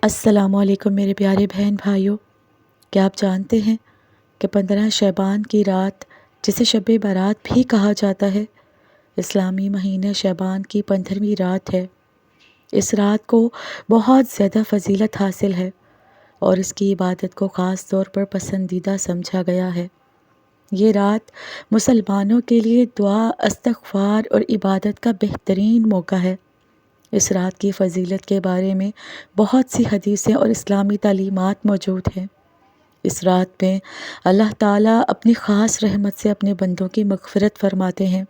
السلام علیکم میرے پیارے بہن بھائیوں، کیا آپ جانتے ہیں کہ 15 شعبان کی رات، جسے شب برات بھی کہا جاتا ہے، اسلامی مہینے شعبان کی 15ویں رات ہے۔ اس رات کو بہت زیادہ فضیلت حاصل ہے اور اس کی عبادت کو خاص طور پر پسندیدہ سمجھا گیا ہے۔ یہ رات مسلمانوں کے لیے دعا، استغفار اور عبادت کا بہترین موقع ہے۔ اس رات کی فضیلت کے بارے میں بہت سی حدیثیں اور اسلامی تعلیمات موجود ہیں۔ اس رات میں اللہ تعالیٰ اپنی خاص رحمت سے اپنے بندوں کی مغفرت فرماتے ہیں۔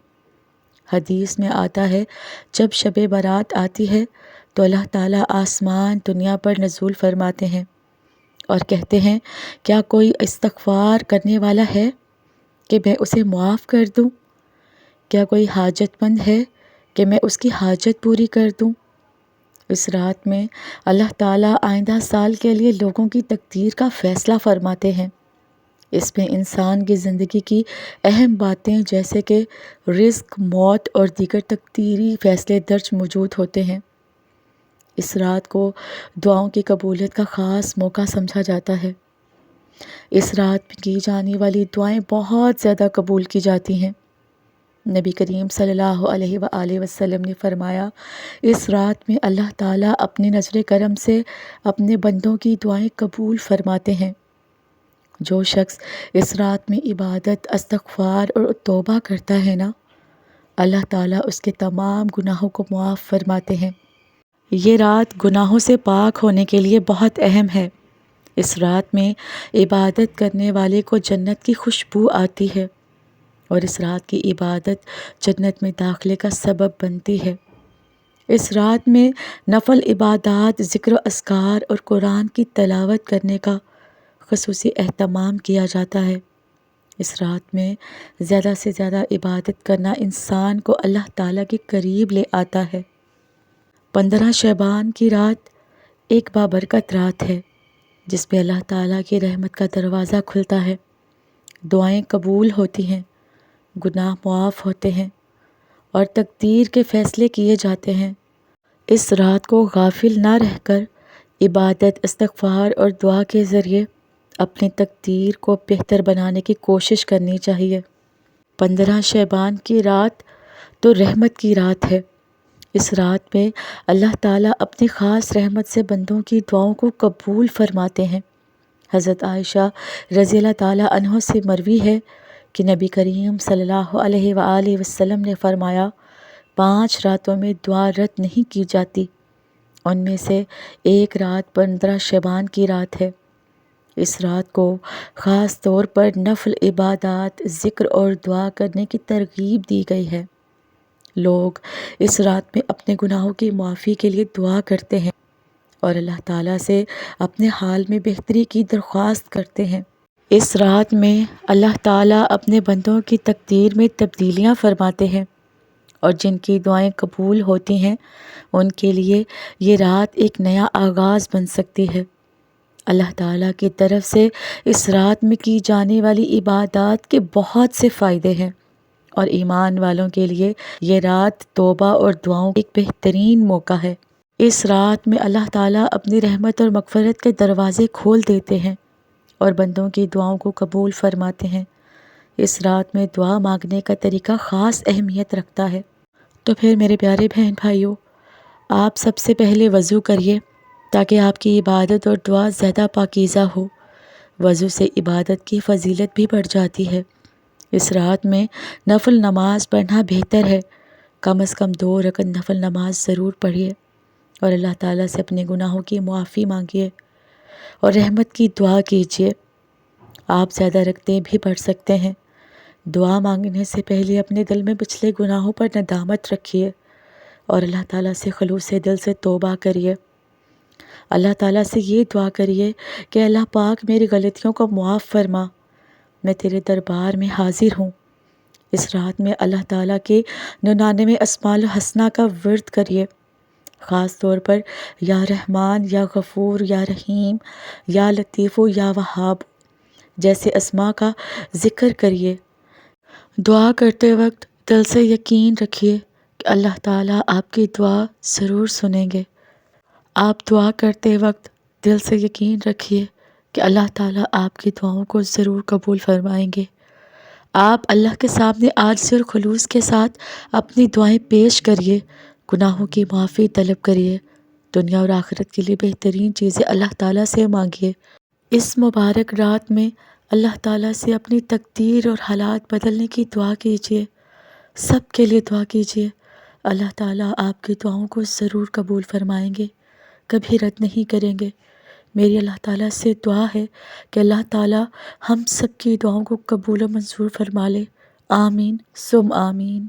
حدیث میں آتا ہے، جب شب برات آتی ہے تو اللہ تعالیٰ آسمان دنیا پر نزول فرماتے ہیں اور کہتے ہیں، کیا کوئی استغفار کرنے والا ہے کہ میں اسے معاف کر دوں؟ کیا کوئی حاجت مند ہے کہ میں اس کی حاجت پوری کر دوں؟ اس رات میں اللہ تعالیٰ آئندہ سال کے لیے لوگوں کی تقدیر کا فیصلہ فرماتے ہیں۔ اس میں انسان کی زندگی کی اہم باتیں جیسے کہ رزق، موت اور دیگر تقدیری فیصلے درج موجود ہوتے ہیں۔ اس رات کو دعاؤں کی قبولیت کا خاص موقع سمجھا جاتا ہے۔ اس رات میں کی جانے والی دعائیں بہت زیادہ قبول کی جاتی ہیں۔ نبی کریم صلی اللہ علیہ وآلہ وسلم نے فرمایا، اس رات میں اللہ تعالیٰ اپنی نظر کرم سے اپنے بندوں کی دعائیں قبول فرماتے ہیں۔ جو شخص اس رات میں عبادت، استغفار اور توبہ کرتا ہے نا، اللہ تعالیٰ اس کے تمام گناہوں کو معاف فرماتے ہیں۔ یہ رات گناہوں سے پاک ہونے کے لیے بہت اہم ہے۔ اس رات میں عبادت کرنے والے کو جنت کی خوشبو آتی ہے اور اس رات کی عبادت جنت میں داخلے کا سبب بنتی ہے۔ اس رات میں نفل عبادات، ذکر و اذکار اور قرآن کی تلاوت کرنے کا خصوصی اہتمام کیا جاتا ہے۔ اس رات میں زیادہ سے زیادہ عبادت کرنا انسان کو اللہ تعالیٰ کے قریب لے آتا ہے۔ 15 شعبان کی رات ایک بابرکت رات ہے جس میں اللہ تعالیٰ کی رحمت کا دروازہ کھلتا ہے، دعائیں قبول ہوتی ہیں، گناہ معاف ہوتے ہیں اور تقدیر کے فیصلے کیے جاتے ہیں۔ اس رات کو غافل نہ رہ کر عبادت، استغفار اور دعا کے ذریعے اپنی تقدیر کو بہتر بنانے کی کوشش کرنی چاہیے۔ 15 شعبان کی رات تو رحمت کی رات ہے۔ اس رات میں اللہ تعالیٰ اپنی خاص رحمت سے بندوں کی دعاؤں کو قبول فرماتے ہیں۔ حضرت عائشہ رضی اللہ تعالیٰ عنہ سے مروی ہے کہ نبی کریم صلی اللہ علیہ وآلہ وسلم نے فرمایا، 5 راتوں میں دعا رد نہیں کی جاتی، ان میں سے ایک رات 15 شعبان کی رات ہے۔ اس رات کو خاص طور پر نفل عبادات، ذکر اور دعا کرنے کی ترغیب دی گئی ہے۔ لوگ اس رات میں اپنے گناہوں کی معافی کے لیے دعا کرتے ہیں اور اللہ تعالیٰ سے اپنے حال میں بہتری کی درخواست کرتے ہیں۔ اس رات میں اللہ تعالیٰ اپنے بندوں کی تقدیر میں تبدیلیاں فرماتے ہیں اور جن کی دعائیں قبول ہوتی ہیں ان کے لیے یہ رات ایک نیا آغاز بن سکتی ہے۔ اللہ تعالیٰ کی طرف سے اس رات میں کی جانے والی عبادات کے بہت سے فائدے ہیں اور ایمان والوں کے لیے یہ رات توبہ اور دعاؤں کا ایک بہترین موقع ہے۔ اس رات میں اللہ تعالیٰ اپنی رحمت اور مغفرت کے دروازے کھول دیتے ہیں اور بندوں کی دعاؤں کو قبول فرماتے ہیں۔ اس رات میں دعا مانگنے کا طریقہ خاص اہمیت رکھتا ہے۔ تو پھر میرے پیارے بہن بھائیوں، آپ سب سے پہلے وضو کریے تاکہ آپ کی عبادت اور دعا زیادہ پاکیزہ ہو۔ وضو سے عبادت کی فضیلت بھی بڑھ جاتی ہے۔ اس رات میں نفل نماز پڑھنا بہتر ہے۔ کم از کم 2 رکعت نفل نماز ضرور پڑھیے اور اللہ تعالیٰ سے اپنے گناہوں کی معافی مانگیے اور رحمت کی دعا کیجیے۔ آپ زیادہ رکعتیں بھی پڑھ سکتے ہیں۔ دعا مانگنے سے پہلے اپنے دل میں پچھلے گناہوں پر ندامت رکھیے اور اللہ تعالیٰ سے خلوص دل سے توبہ کریے۔ اللہ تعالیٰ سے یہ دعا کریے کہ اللہ پاک میری غلطیوں کو معاف فرما، میں تیرے دربار میں حاضر ہوں۔ اس رات میں اللہ تعالیٰ کے 99 اسماء الحسنہ کا ورد کریے۔ خاص طور پر یا رحمان، یا غفور، یا رحیم، یا لطیف، یا وہاب جیسے اسماء کا ذکر کریے۔ دعا کرتے وقت دل سے یقین رکھیے کہ اللہ تعالیٰ آپ کی دعا ضرور سنیں گے۔ آپ دعا کرتے وقت دل سے یقین رکھیے کہ اللہ تعالیٰ آپ کی دعاؤں کو ضرور قبول فرمائیں گے۔ آپ اللہ کے سامنے عاجزی اور خلوص کے ساتھ اپنی دعائیں پیش کریے، گناہوں کی معافی طلب کریے، دنیا اور آخرت کے لیے بہترین چیزیں اللہ تعالیٰ سے مانگیے۔ اس مبارک رات میں اللہ تعالیٰ سے اپنی تقدیر اور حالات بدلنے کی دعا کیجیے، سب کے لیے دعا کیجیے۔ اللہ تعالیٰ آپ کی دعاؤں کو ضرور قبول فرمائیں گے، کبھی رد نہیں کریں گے۔ میری اللہ تعالیٰ سے دعا ہے کہ اللہ تعالیٰ ہم سب کی دعاؤں کو قبول و منظور فرما لے۔ آمین ثم آمین۔